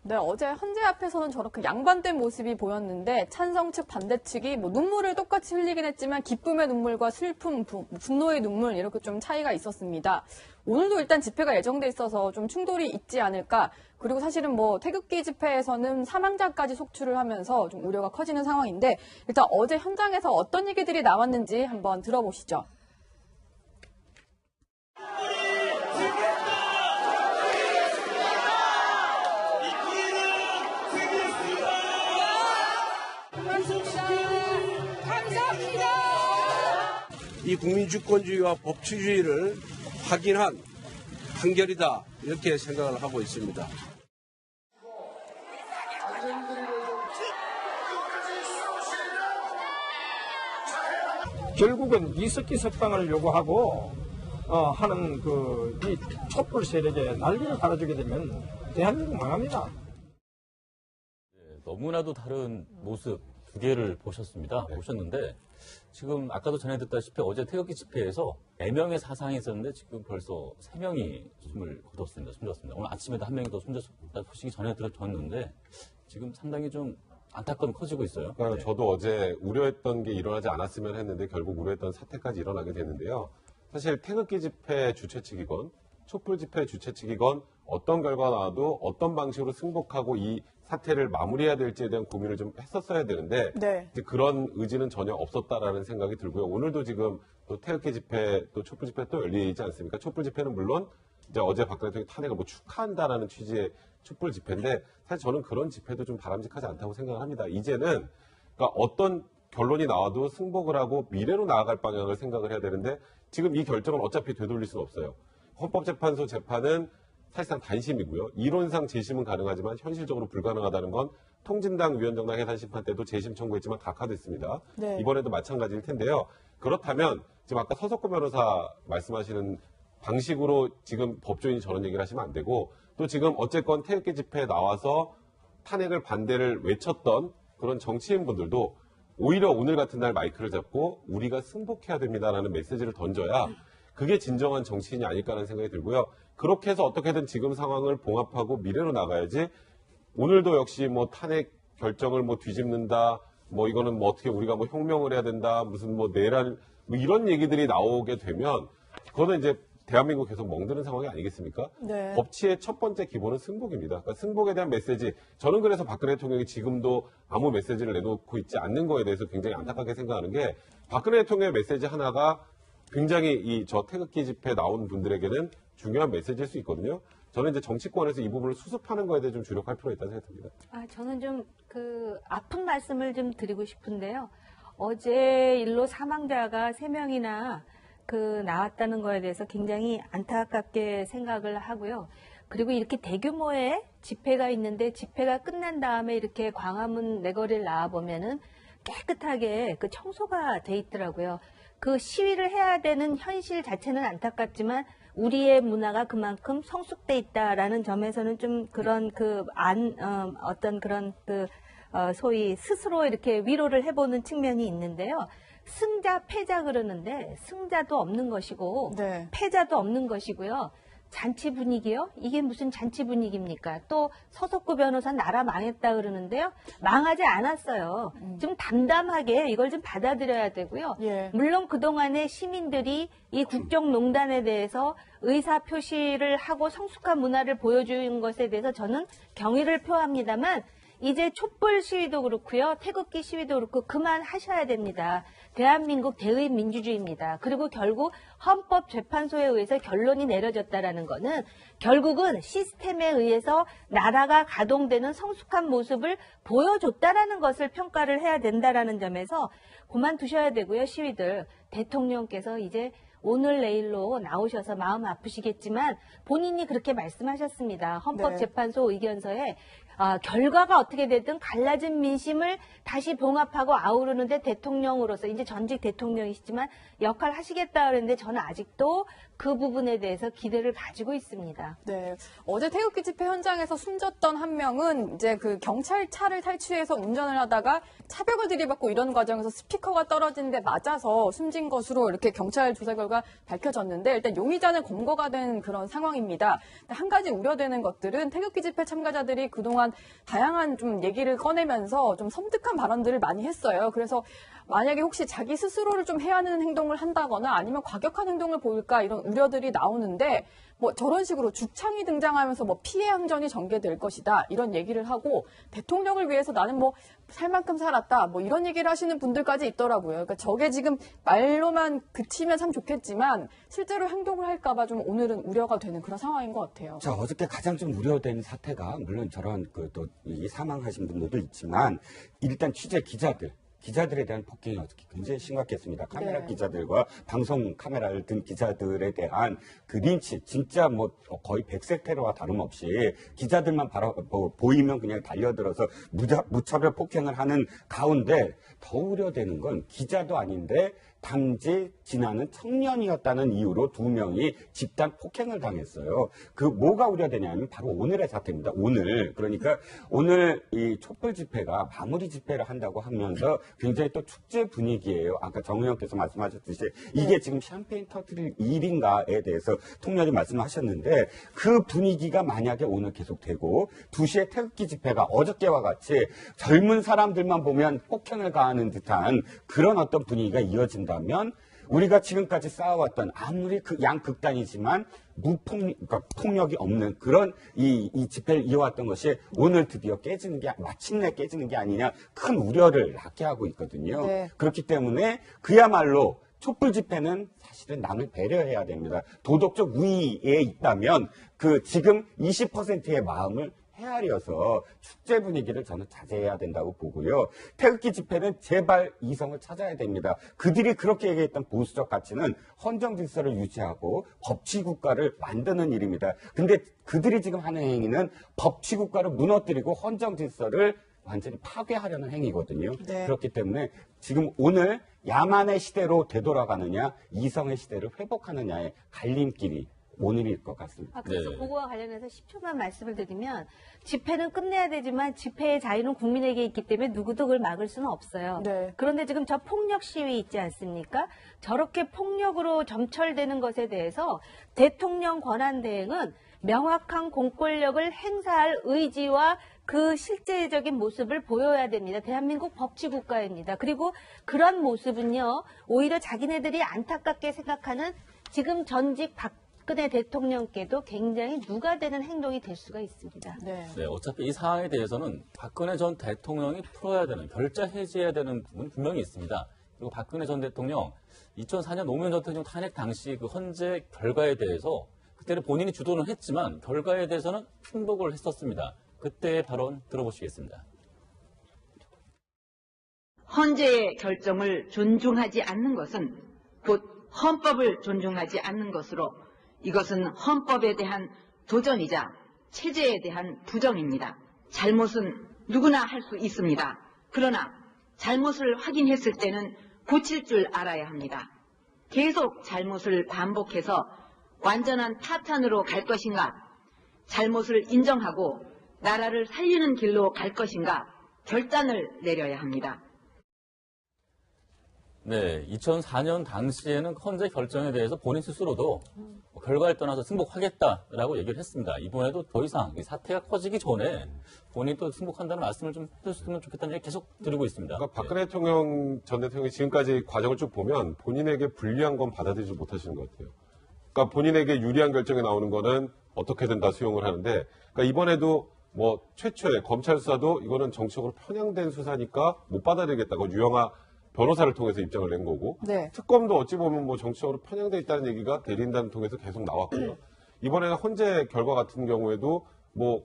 네, 어제 헌재 앞에서는 저렇게 양반된 모습이 보였는데 찬성 측 반대 측이 뭐 눈물을 똑같이 흘리긴 했지만 기쁨의 눈물과 슬픔, 분노의 눈물 이렇게 좀 차이가 있었습니다. 오늘도 일단 집회가 예정돼 있어서 좀 충돌이 있지 않을까. 그리고 사실은 뭐 태극기 집회에서는 사망자까지 속출을 하면서 좀 우려가 커지는 상황인데 일단 어제 현장에서 어떤 얘기들이 나왔는지 한번 들어보시죠. 이 국민주권주의와 법치주의를 확인한 판결이다 이렇게 생각을 하고 있습니다. 결국은 이석기 석방을 요구하고 하는 이 촛불 세력에 난리를 갈아주게 되면 대한민국 망합니다. 네, 너무나도 다른 모습 두 개를 보셨는데 지금 아까도 전해 듣다시피 어제 태극기 집회에서 4명의 사상이 있었는데 지금 벌써 3명이 숨을 숨졌습니다. 오늘 아침에도 1명이 더 숨졌다 소식이 전해 들었는데 지금 상당히 좀 안타까움이 커지고 있어요. 그러니까 네. 저도 어제 우려했던 게 일어나지 않았으면 했는데 결국 우려했던 사태까지 일어나게 됐는데요. 사실 태극기 집회 주최 측이건 촛불 집회 주최 측이건 어떤 결과가 나와도 어떤 방식으로 승복하고 이 사태를 마무리해야 될지에 대한 고민을 좀 했었어야 되는데 네. 이제 그런 의지는 전혀 없었다라는 생각이 들고요. 오늘도 지금 또 태극기 집회 또 촛불 집회 또 열리지 않습니까? 촛불 집회는 물론 이제 어제 박근혜 대통령이 탄핵을 뭐 축하한다라는 취지의 촛불 집회인데 사실 저는 그런 집회도 좀 바람직하지 않다고 생각을 합니다. 이제는 그러니까 어떤 결론이 나와도 승복을 하고 미래로 나아갈 방향을 생각을 해야 되는데 지금 이 결정은 어차피 되돌릴 수는 없어요. 헌법재판소 재판은 사실상 단심이고요. 이론상 재심은 가능하지만 현실적으로 불가능하다는 건 통진당 위원정당 해산심판 때도 재심 청구했지만 각하됐습니다. 네. 이번에도 마찬가지일 텐데요. 그렇다면 지금 아까 서석구 변호사 말씀하시는 방식으로 지금 법조인이 저런 얘기를 하시면 안 되고 또 지금 어쨌건 태극기 집회에 나와서 탄핵을 반대를 외쳤던 그런 정치인분들도 오히려 오늘 같은 날 마이크를 잡고 우리가 승복해야 됩니다라는 메시지를 던져야 그게 진정한 정치인이 아닐까라는 생각이 들고요. 그렇게 해서 어떻게든 지금 상황을 봉합하고 미래로 나가야지 오늘도 역시 뭐 탄핵 결정을 뭐 뒤집는다 뭐 이거는 뭐 어떻게 우리가 뭐 혁명을 해야 된다 무슨 뭐 내란 뭐 이런 얘기들이 나오게 되면 그거는 이제 대한민국 계속 멍드는 상황이 아니겠습니까? 네. 법치의 첫 번째 기본은 승복입니다. 그러니까 승복에 대한 메시지, 저는 그래서 박근혜 대통령이 지금도 아무 메시지를 내놓고 있지 않는 거에 대해서 굉장히 안타깝게 생각하는 게 박근혜 대통령의 메시지 하나가 굉장히 이 저 태극기 집회에 나온 분들에게는 중요한 메시지일 수 있거든요. 저는 이제 정치권에서 이 부분을 수습하는 거에 대해 좀 주력할 필요가 있다고 생각합니다. 저는 좀 아픈 말씀을 좀 드리고 싶은데요. 어제 일로 사망자가 3명이나 나왔다는 거에 대해서 굉장히 안타깝게 생각을 하고요. 그리고 이렇게 대규모의 집회가 있는데 집회가 끝난 다음에 이렇게 광화문 내거리를 나와보면은 깨끗하게 청소가 돼 있더라고요. 그 시위를 해야 되는 현실 자체는 안타깝지만 우리의 문화가 그만큼 성숙돼 있다라는 점에서는 좀 그런 소위 스스로 이렇게 위로를 해보는 측면이 있는데요. 승자, 패자 그러는데 승자도 없는 것이고 네. 패자도 없는 것이고요. 잔치 분위기요? 이게 무슨 잔치 분위기입니까? 또 서석구 변호사 나라 망했다 그러는데요. 망하지 않았어요. 좀 담담하게 이걸 좀 받아들여야 되고요. 예. 물론 그동안에 시민들이 이 국정농단에 대해서 의사표시를 하고 성숙한 문화를 보여준 것에 대해서 저는 경의를 표합니다만 이제 촛불 시위도 그렇고요. 태극기 시위도 그렇고 그만하셔야 됩니다. 대한민국 대의 민주주의입니다. 그리고 결국 헌법재판소에 의해서 결론이 내려졌다라는 거는 결국은 시스템에 의해서 나라가 가동되는 성숙한 모습을 보여줬다라는 것을 평가를 해야 된다라는 점에서 그만두셔야 되고요. 시위들. 대통령께서 이제 오늘 내일로 나오셔서 마음 아프시겠지만 본인이 그렇게 말씀하셨습니다. 헌법재판소 의견서에 결과가 어떻게 되든 갈라진 민심을 다시 봉합하고 아우르는데 대통령으로서 이제 전직 대통령이시지만 역할을 하시겠다 그랬는데 저는 아직도 그 부분에 대해서 기대를 가지고 있습니다. 네. 어제 태극기 집회 현장에서 숨졌던 한 명은 이제 경찰차를 탈취해서 운전을 하다가 차벽을 들이받고 이런 과정에서 스피커가 떨어진 데 맞아서 숨진 것으로 이렇게 경찰 조사 결과 밝혀졌는데 일단 용의자는 검거가 된 그런 상황입니다. 한 가지 우려되는 것들은 태극기 집회 참가자들이 그동안 그동안 다양한 좀 얘기를 꺼내면서 좀 섬뜩한 발언들을 많이 했어요. 그래서 만약에 혹시 자기 스스로를 좀 해하는 행동을 한다거나 아니면 과격한 행동을 보일까 이런 우려들이 나오는데 뭐 저런 식으로 주창이 등장하면서 뭐 피해 항전이 전개될 것이다 이런 얘기를 하고 대통령을 위해서 나는 뭐 살 만큼 살았다 뭐 이런 얘기를 하시는 분들까지 있더라고요. 그러니까 저게 지금 말로만 그치면 참 좋겠지만 실제로 행동을 할까봐 좀 오늘은 우려가 되는 그런 상황인 것 같아요. 자, 어저께 가장 좀 우려된 사태가 물론 저런 또 이 사망하신 분들도 있지만 일단 취재 기자들에 대한 폭행이 어떻게 굉장히 심각했습니다. 카메라 네. 기자들과 방송 카메라를 든 기자들에 대한 그 린치, 진짜 뭐 거의 백색 테러와 다름없이 기자들만 바로 보이면 그냥 달려들어서 무차별 폭행을 하는 가운데 더 우려되는 건 기자도 아닌데 당시 지나는 청년이었다는 이유로 2명이 집단 폭행을 당했어요. 그 뭐가 우려되냐면 바로 오늘의 사태입니다. 그러니까 오늘 이 촛불 집회가 마무리 집회를 한다고 하면서 굉장히 또 축제 분위기예요. 아까 정 의원께서 말씀하셨듯이 이게 지금 샴페인 터트릴 일인가에 대해서 통렬히 말씀하셨는데 그 분위기가 만약에 오늘 계속되고 2시에 태극기 집회가 어저께와 같이 젊은 사람들만 보면 폭행을 가하는 듯한 그런 어떤 분위기가 이어진다면 우리가 지금까지 쌓아왔던 아무리 그 양극단이지만 그러니까 폭력이 없는 그런 이 집회를 이어왔던 것이 오늘 드디어 마침내 깨지는 게 아니냐 큰 우려를 낳게 하고 있거든요. 네. 그렇기 때문에 그야말로 촛불 집회는 사실은 남을 배려해야 됩니다. 도덕적 우위에 있다면 그 지금 20%의 마음을 헤아려서 축제 분위기를 저는 자제해야 된다고 보고요. 태극기 집회는 제발 이성을 찾아야 됩니다. 그들이 그렇게 얘기했던 보수적 가치는 헌정 질서를 유지하고 법치 국가를 만드는 일입니다. 근데 그들이 지금 하는 행위는 법치 국가를 무너뜨리고 헌정 질서를 완전히 파괴하려는 행위거든요. 네. 그렇기 때문에 지금 오늘 야만의 시대로 되돌아가느냐 이성의 시대를 회복하느냐의 갈림길이 오늘일 것 같습니다. 그래서 네. 그거와 관련해서 10초만 말씀을 드리면 집회는 끝내야 되지만 집회의 자유는 국민에게 있기 때문에 누구도 그걸 막을 수는 없어요. 네. 그런데 지금 저 폭력 시위 있지 않습니까? 저렇게 폭력으로 점철되는 것에 대해서 대통령 권한대행은 명확한 공권력을 행사할 의지와 그 실제적인 모습을 보여야 됩니다. 대한민국 법치국가입니다. 그리고 그런 모습은요, 오히려 자기네들이 안타깝게 생각하는 지금 전직 박근혜 대통령께도 굉장히 누가 되는 행동이 될 수가 있습니다. 네. 네, 어차피 이 사안에 대해서는 박근혜 전 대통령이 풀어야 되는, 결자 해지해야 되는 부분은 분명히 있습니다. 그리고 박근혜 전 대통령 2004년 노무현 전 대통령 탄핵 당시 그 헌재 결과에 대해서 그때는 본인이 주도는 했지만 결과에 대해서는 승복을 했었습니다. 그때의 발언 들어보시겠습니다. 헌재의 결정을 존중하지 않는 것은 곧 헌법을 존중하지 않는 것으로 이것은 헌법에 대한 도전이자 체제에 대한 부정입니다. 잘못은 누구나 할 수 있습니다. 그러나 잘못을 확인했을 때는 고칠 줄 알아야 합니다. 계속 잘못을 반복해서 완전한 파탄으로 갈 것인가, 잘못을 인정하고 나라를 살리는 길로 갈 것인가 결단을 내려야 합니다. 네, 2004년 당시에는 헌재 결정에 대해서 본인 스스로도 결과를 떠나서 승복하겠다라고 얘기를 했습니다. 이번에도 더 이상 이 사태가 커지기 전에 본인이 또 승복한다는 말씀을 좀 해줬으면 좋겠다는 얘기 계속 드리고 있습니다. 그러니까 박근혜 대통령 전 대통령이 지금까지 과정을 쭉 보면 본인에게 불리한 건 받아들이지 못하시는 것 같아요. 그러니까 본인에게 유리한 결정이 나오는 거는 어떻게든 다 수용을 하는데, 그러니까 이번에도 뭐 최초에 검찰 수사도 이거는 정치적으로 편향된 수사니까 못 받아들이겠다고 유영하 변호사를 통해서 입장을 낸 거고, 네. 특검도 어찌 보면 뭐 정치적으로 편향돼 있다는 얘기가 대리인단 통해서 계속 나왔고요. 이번에는 헌재 결과 같은 경우에도 뭐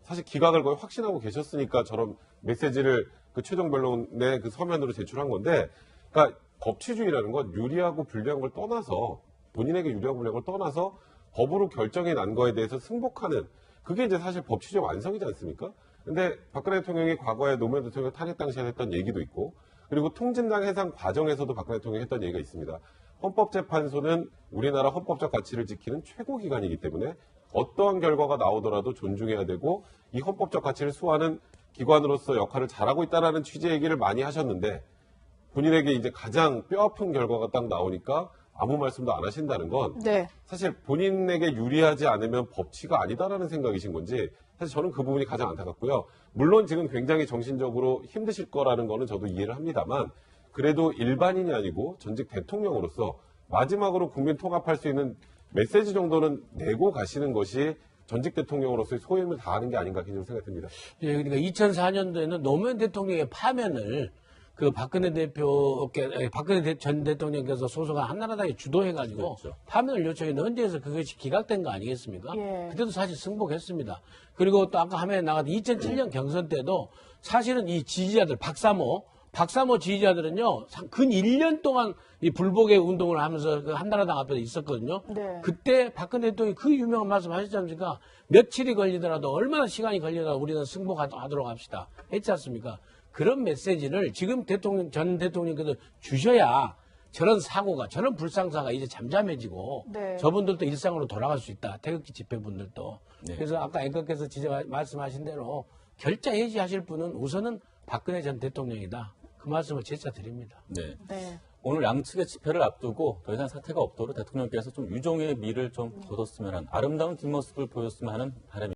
사실 기각을 거의 확신하고 계셨으니까 저런 메시지를 그 최종 변론의 그 서면으로 제출한 건데, 그러니까 법치주의라는 건 유리하고 불리한 걸 떠나서, 본인에게 유리하고 불리한 걸 떠나서 법으로 결정이 난 거에 대해서 승복하는, 그게 이제 사실 법치적 완성이지 않습니까? 근데 박근혜 대통령이 과거에 노무현 대통령 탄핵 당시에 했던 얘기도 있고, 그리고 통진당 해산 과정에서도 박근혜 대통령이 했던 얘기가 있습니다. 헌법재판소는 우리나라 헌법적 가치를 지키는 최고기관이기 때문에 어떠한 결과가 나오더라도 존중해야 되고 이 헌법적 가치를 수호하는 기관으로서 역할을 잘하고 있다는 취지의 얘기를 많이 하셨는데, 본인에게 이제 가장 뼈아픈 결과가 딱 나오니까 아무 말씀도 안 하신다는 건 네. 사실 본인에게 유리하지 않으면 법치가 아니다라는 생각이신 건지 사실 저는 그 부분이 가장 안타깝고요. 물론 지금 굉장히 정신적으로 힘드실 거라는 거는 저도 이해를 합니다만 그래도 일반인이 아니고 전직 대통령으로서 마지막으로 국민 통합할 수 있는 메시지 정도는 내고 가시는 것이 전직 대통령으로서의 소임을 다하는 게 아닌가 개인적으로 생각됩니다. 예, 그러니까 2004년도에는 노무현 대통령의 파면을 그 박근혜 박근혜 전 대통령께서 소속한 한나라당이 주도해가지고 그렇죠. 파면을 요청했는데 헌재에서 그것이 기각된 거 아니겠습니까? 예. 그때도 사실 승복했습니다. 그리고 또 아까 화면에 나갔던 2007년 경선 때도 사실은 이 지지자들 박사모 지지자들은요 근 1년 동안 이 불복의 운동을 하면서 그 한나라당 앞에 있었거든요. 네. 그때 박근혜 대통령이 그 유명한 말씀 하셨지 않습니까? 며칠이 걸리더라도 얼마나 시간이 걸리더라도 우리는 승복하도록 합시다. 했지 않습니까? 그런 메시지를 지금 전 대통령께서 주셔야 저런 사고가, 저런 불상사가 이제 잠잠해지고 네. 저분들도 일상으로 돌아갈 수 있다. 태극기 집회분들도. 네. 그래서 아까 앵커께서 말씀하신 대로 결자 해지하실 분은 우선은 박근혜 전 대통령이다. 그 말씀을 재차 드립니다. 네. 네. 오늘 양측의 집회를 앞두고 더 이상 사태가 없도록 대통령께서 좀 유종의 미를 좀 돋웠으면 하는 아름다운 뒷모습을 보였으면 하는 바람입니다.